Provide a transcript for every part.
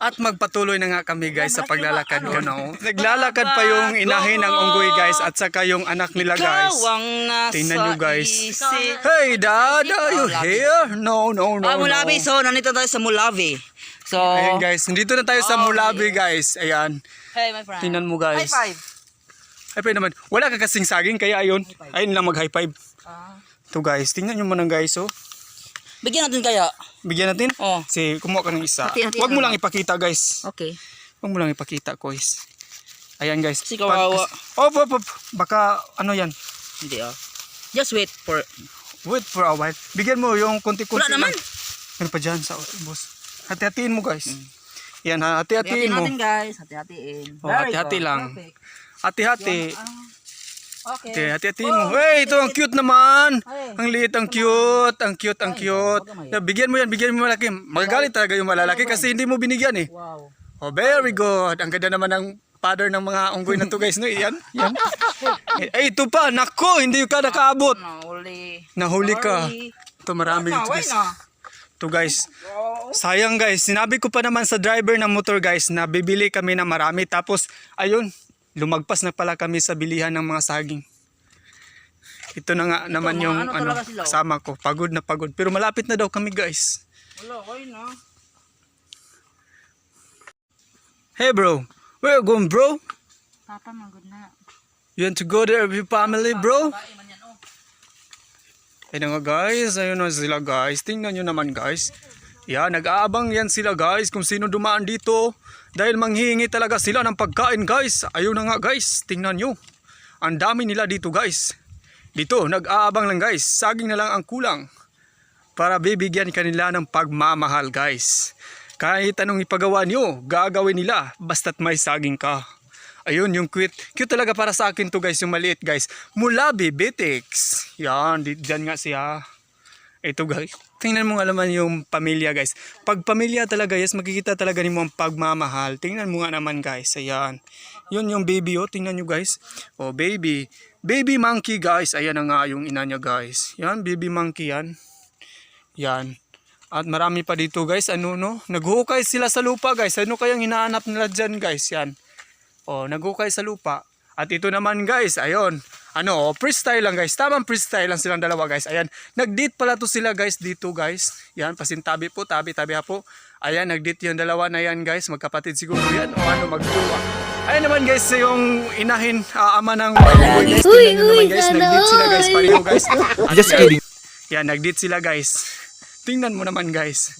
At magpatuloy na nga kami guys sa paglalakad ko no. Naglalakad pa yung inahin ng unggoy guys at saka yung anak nila guys. Tingnan nyo guys. Hey dad, are you here? No. Mulabi, so nandito tayo sa Mulabi. So, ayan guys, nandito na tayo sa Mulabi guys. Ayan. Hey my friend. Tingnan mo guys. High five. High five naman. Wala ka kasing saging kaya ayun. Ayun lang mag high five. Ito guys, tingnan nyo muna guys oh. Bigyan natin kaya. Bigyan natin? Oh. Sige, kumuha ka ng isa. Hati-hati Huwag mo lang. lang ipakita guys. Okay. Huwag mo lang ipakita guys. Ayan guys. Si kawawa. Op. Baka ano yan. Hindi Just wait for... Wait for a while. Bigyan mo yung konti-konti Wala naman. Ano pa dyan sa boss. Hati-hatiin mo guys. Yan ha. Hati-hatiin mo. natin guys. Hati-hatiin. Oh, hati-hati lang. Perfect. Hati-hati. Okay. Hati-hatiin mo. Hey, ito ang cute naman. Ay. Ang liit, ang cute. Ang cute. Bigyan mo yan. Bigyan mo malaki. Magagalit talaga yung malalaki kasi hindi mo binigyan eh. Wow. Oh, very good. Ang ganda naman ng father ng mga unggoy na to guys. No? Yan. Eh, ito pa. Nako, hindi ka nakaabot. Nahuli ka. Ito marami dito guys. Ito guys. Sayang guys. Sinabi ko pa naman sa driver ng motor guys na bibili kami ng marami. Tapos, ayun. Lumagpas na pala kami sa bilihan ng mga saging. Ito na nga naman yung kasama ko. Pagod na pagod. Pero malapit na daw kami guys. Wala, okay na. Hey bro. Where you going bro? Papa, magod na. You want to go there with your family bro? Ayun nga guys. Ayun na sila guys. Tingnan nyo naman guys. Yan, nag-aabang yan sila guys. Kung sino dumaan dito. Dahil manghihingi talaga sila ng pagkain guys. Ayun na nga guys. Tingnan nyo. Ang dami nila dito guys. Dito, nag-aabang lang guys. Saging na lang ang kulang. Para bibigyan kanila ng pagmamahal guys. Kahit anong ipagawa nyo, gagawin nila. Basta't may saging ka. Ayun, yung cute. Cute talaga para sa akin to guys. Yung maliit guys. Mulabi Betix. Yan, dyan nga siya. Ito guys. Tingnan mo nga naman yung pamilya guys. Pag pamilya talaga yes, makikita talaga nimo ang pagmamahal. Tingnan mo nga naman guys. Ayan. Yun yung baby oh. Tingnan nyo guys. Oh baby. Baby monkey guys. Ayan na nga yung ina niya guys. Yan. Baby monkey yan. Yan. At marami pa dito guys. Ano no? Naghukay sila sa lupa guys. Ano kayang hinahanap nila dyan guys. Yan. Oh naghukay sa lupa. At ito naman guys. Ayun. Ano, freestyle lang guys. Tamang freestyle lang silang dalawa guys. Ayan, nag-date pala to sila guys dito guys. Yan, pasintabi po, tabi ha po. Ayan, nag-date yung dalawa na yan guys. Magkapatid siguro yan o ano, magtuwa. Ayan naman guys, yung inahin, ama ng guys. Tingnan nyo naman guys, nag-date sila guys. Pareho guys. Just kidding. Yan, nag-date sila guys. Tingnan mo naman guys.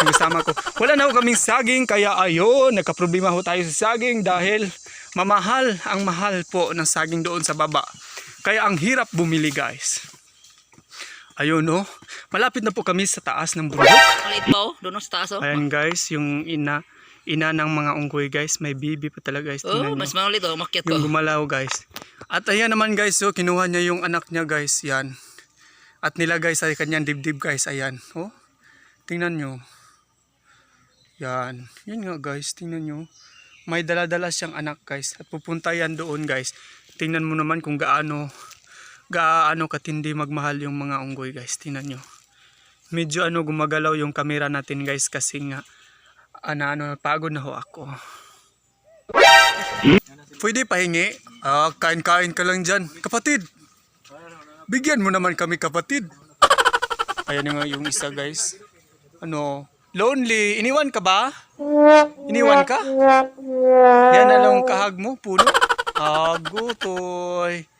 Ang kasama ko. Wala na ho kaming saging, kaya ayun, nagkaproblema ho tayo sa saging dahil mamahal ang mahal po ng saging doon sa baba. Kaya ang hirap bumili guys. Ayun oh. Malapit na po kami sa taas ng bundok. Maliit pa doon sa taas oh. Ayan guys, yung ina ng mga unggoy guys. May bibi pa talaga guys. Oh, mas maliit oh, makyat yung gumalaw guys. At ayan naman guys, oh, kinuha niya yung anak niya guys. Yan. At nilagay sa kanyang dibdib guys. Ayan. Oh. Tingnan nyo. Yan. Yan nga guys. Tingnan nyo. May dala-dala siyang anak guys. At pupunta yan doon guys. Tingnan mo naman kung gaano katindi magmahal yung mga unggoy guys. Tingnan nyo. Medyo gumagalaw yung camera natin guys kasi nga pagod na ho ako. Pwede pahingi? Kain-kain ka lang dyan. Kapatid, bigyan mo naman kami kapatid. Ayan nga yung isa guys. Lonely. Iniwan ka ba? Iniwan ka? Yan na lang kahag mo, puno. Gutoy.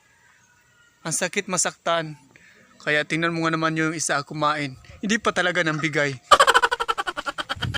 Ang sakit masaktan. Kaya tingnan mo nga naman yung isa kumain. Hindi pa talaga nang bigay.